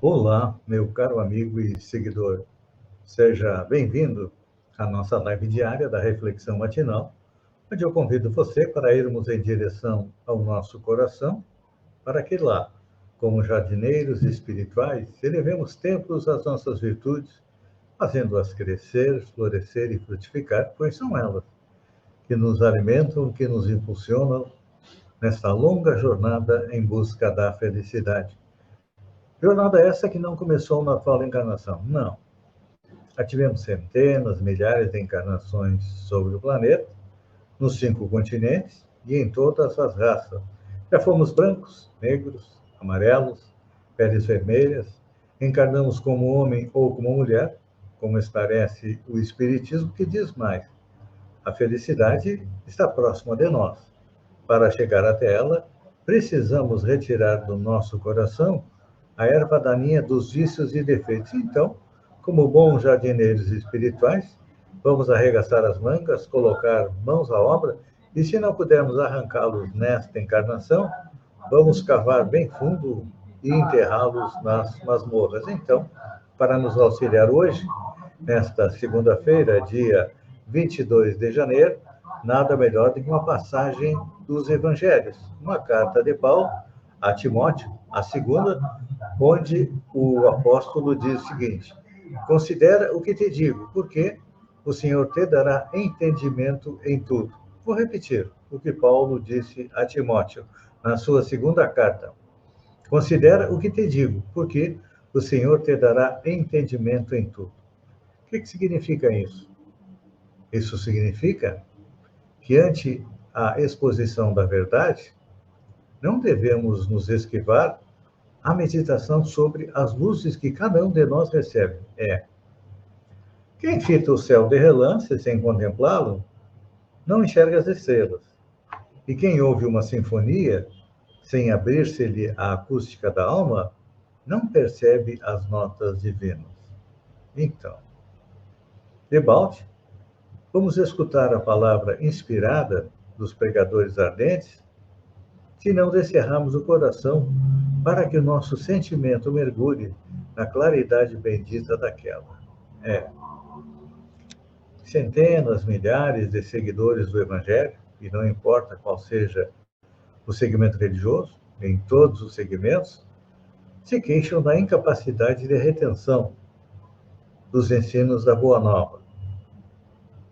Olá, meu caro amigo e seguidor. Seja bem-vindo à nossa live diária da Reflexão Matinal, onde eu convido você para irmos em direção ao nosso coração, para que lá, como jardineiros espirituais, elevemos templos às nossas virtudes, fazendo-as crescer, florescer e frutificar, pois são elas que nos alimentam, que nos impulsionam nesta longa jornada em busca da felicidade. Jornada essa que não começou na atual encarnação, não. Já tivemos centenas, milhares de encarnações sobre o planeta, nos 5 continentes e em todas as raças. Já fomos brancos, negros, amarelos, peles vermelhas, encarnamos como homem ou como mulher, como esclarece o Espiritismo, que diz mais: a felicidade está próxima de nós. Para chegar até ela, precisamos retirar do nosso coração a erva daninha dos vícios e defeitos. Então, como bons jardineiros espirituais, vamos arregaçar as mangas, colocar mãos à obra, e se não pudermos arrancá-los nesta encarnação, vamos cavar bem fundo e enterrá-los nas masmorras. Então, para nos auxiliar hoje, nesta segunda-feira, dia 22 de janeiro, nada melhor do que uma passagem dos Evangelhos, uma carta de Paulo a Timóteo, a segunda, onde o apóstolo diz o seguinte: considera o que te digo, porque o Senhor te dará entendimento em tudo. Vou repetir o que Paulo disse a Timóteo na sua segunda carta. Considera o que te digo, porque o Senhor te dará entendimento em tudo. O que significa isso? Isso significa que, ante a exposição da verdade, não devemos nos esquivar à meditação sobre as luzes que cada um de nós recebe. Quem fita o céu de relance sem contemplá-lo, não enxerga as estrelas. E quem ouve uma sinfonia, sem abrir-se-lhe a acústica da alma, não percebe as notas divinas. Então, debalde, vamos escutar a palavra inspirada dos pregadores ardentes, se não descerrarmos o coração para que o nosso sentimento mergulhe na claridade bendita daquela. Centenas, milhares de seguidores do Evangelho, e não importa qual seja o segmento religioso, em todos os segmentos, se queixam da incapacidade de retenção dos ensinos da Boa Nova.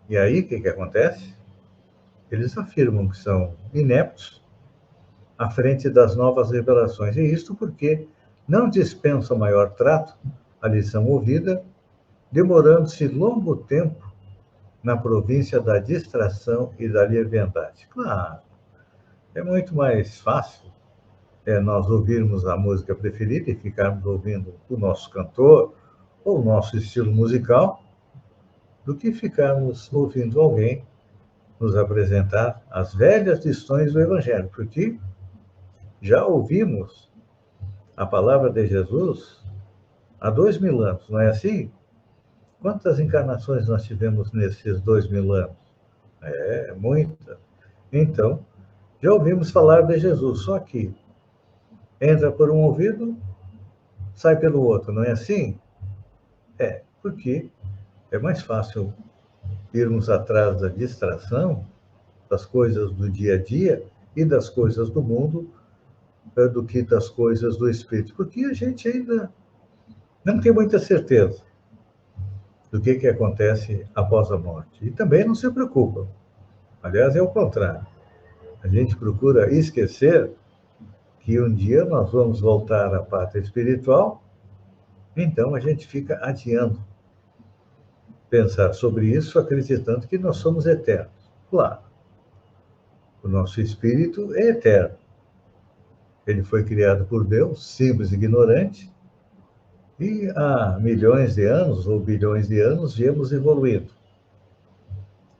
E aí, o que acontece? Eles afirmam que são ineptos à frente das novas revelações. E isto porque não dispensa maior trato a lição ouvida, demorando-se longo tempo na província da distração e da leviandade. Claro, é muito mais fácil nós ouvirmos a música preferida e ficarmos ouvindo o nosso cantor ou o nosso estilo musical, do que ficarmos ouvindo alguém nos apresentar as velhas lições do Evangelho, porque já ouvimos a palavra de Jesus há 2000 anos, não é assim? Quantas encarnações nós tivemos nesses 2000 anos? Muitas. Então, já ouvimos falar de Jesus, só que entra por um ouvido, sai pelo outro, não é assim? Porque é mais fácil irmos atrás da distração, das coisas do dia a dia e das coisas do mundo, do que das coisas do espírito, porque a gente ainda não tem muita certeza do que acontece após a morte. E também não se preocupa. Aliás, é o contrário. A gente procura esquecer que um dia nós vamos voltar à pátria espiritual, então a gente fica adiando pensar sobre isso, acreditando que nós somos eternos. Claro, o nosso espírito é eterno. Ele foi criado por Deus, simples e ignorante, e há milhões de anos ou bilhões de anos viemos evoluindo.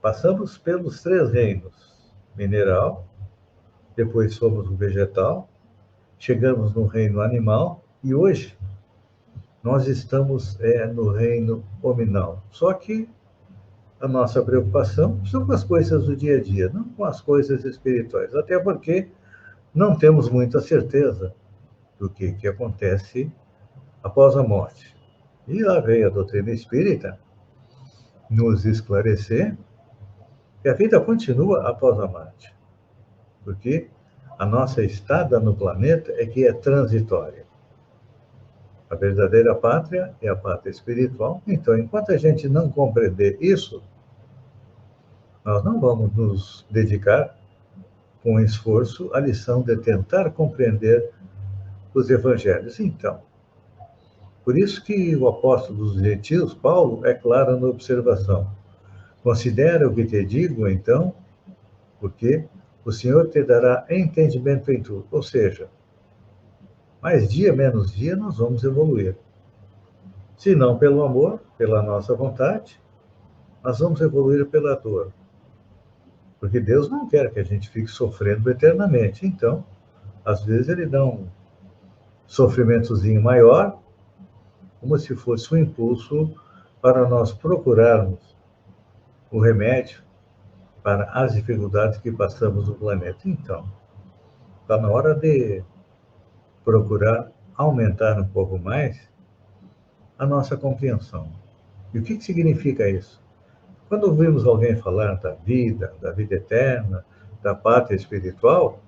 Passamos pelos 3 reinos: mineral, depois fomos o vegetal, chegamos no reino animal e hoje nós estamos no reino hominal. Só que a nossa preocupação são com as coisas do dia a dia, não com as coisas espirituais, até porque não temos muita certeza do que acontece após a morte. E lá veio a doutrina espírita nos esclarecer que a vida continua após a morte, porque a nossa estada no planeta é que é transitória. A verdadeira pátria é a pátria espiritual. Então, enquanto a gente não compreender isso, nós não vamos nos dedicar com esforço à lição de tentar compreender os evangelhos. Então, por isso que o apóstolo dos gentios, Paulo, é claro na observação. Considera o que te digo, então, porque o Senhor te dará entendimento em tudo. Ou seja, mais dia, menos dia, nós vamos evoluir. Se não pelo amor, pela nossa vontade, nós vamos evoluir pela dor. Porque Deus não quer que a gente fique sofrendo eternamente. Então, às vezes ele dá um sofrimentozinho maior, como se fosse um impulso para nós procurarmos o remédio para as dificuldades que passamos no planeta. Então, está na hora de procurar aumentar um pouco mais a nossa compreensão. E o que significa isso? Quando ouvimos alguém falar da vida eterna, da pátria espiritual,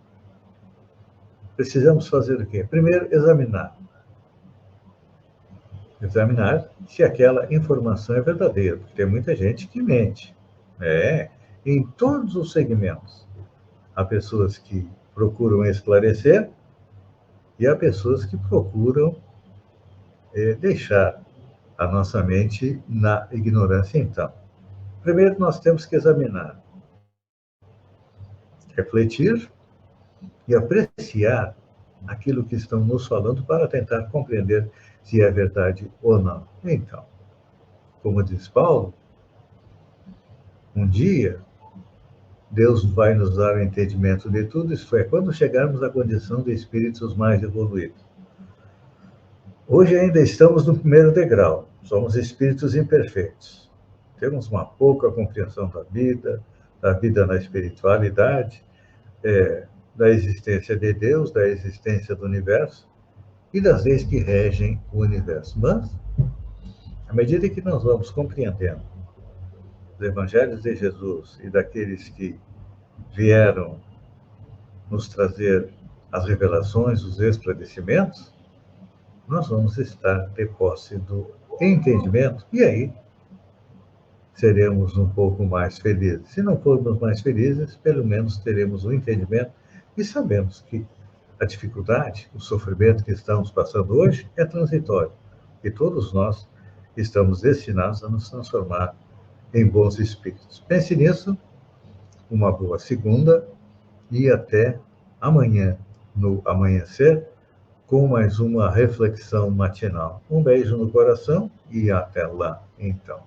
precisamos fazer o quê? Primeiro, examinar. Examinar se aquela informação é verdadeira, porque tem muita gente que mente. Em todos os segmentos. Há pessoas que procuram esclarecer e há pessoas que procuram deixar a nossa mente na ignorância. Então, primeiro nós temos que examinar, refletir e apreciar aquilo que estão nos falando para tentar compreender se é verdade ou não. Então, como diz Paulo, um dia Deus vai nos dar o entendimento de tudo, isto é, quando chegarmos à condição de espíritos mais evoluídos. Hoje ainda estamos no primeiro degrau, somos espíritos imperfeitos. Temos uma pouca compreensão da vida na espiritualidade, da existência de Deus, da existência do universo e das leis que regem o universo. Mas, à medida que nós vamos compreendendo os evangelhos de Jesus e daqueles que vieram nos trazer as revelações, os esclarecimentos, nós vamos estar de posse do entendimento e aí seremos um pouco mais felizes. Se não formos mais felizes, pelo menos teremos o entendimento e sabemos que a dificuldade, o sofrimento que estamos passando hoje é transitório e todos nós estamos destinados a nos transformar em bons espíritos. Pense nisso, uma boa segunda e até amanhã, no amanhecer, com mais uma reflexão matinal. Um beijo no coração e até lá, então.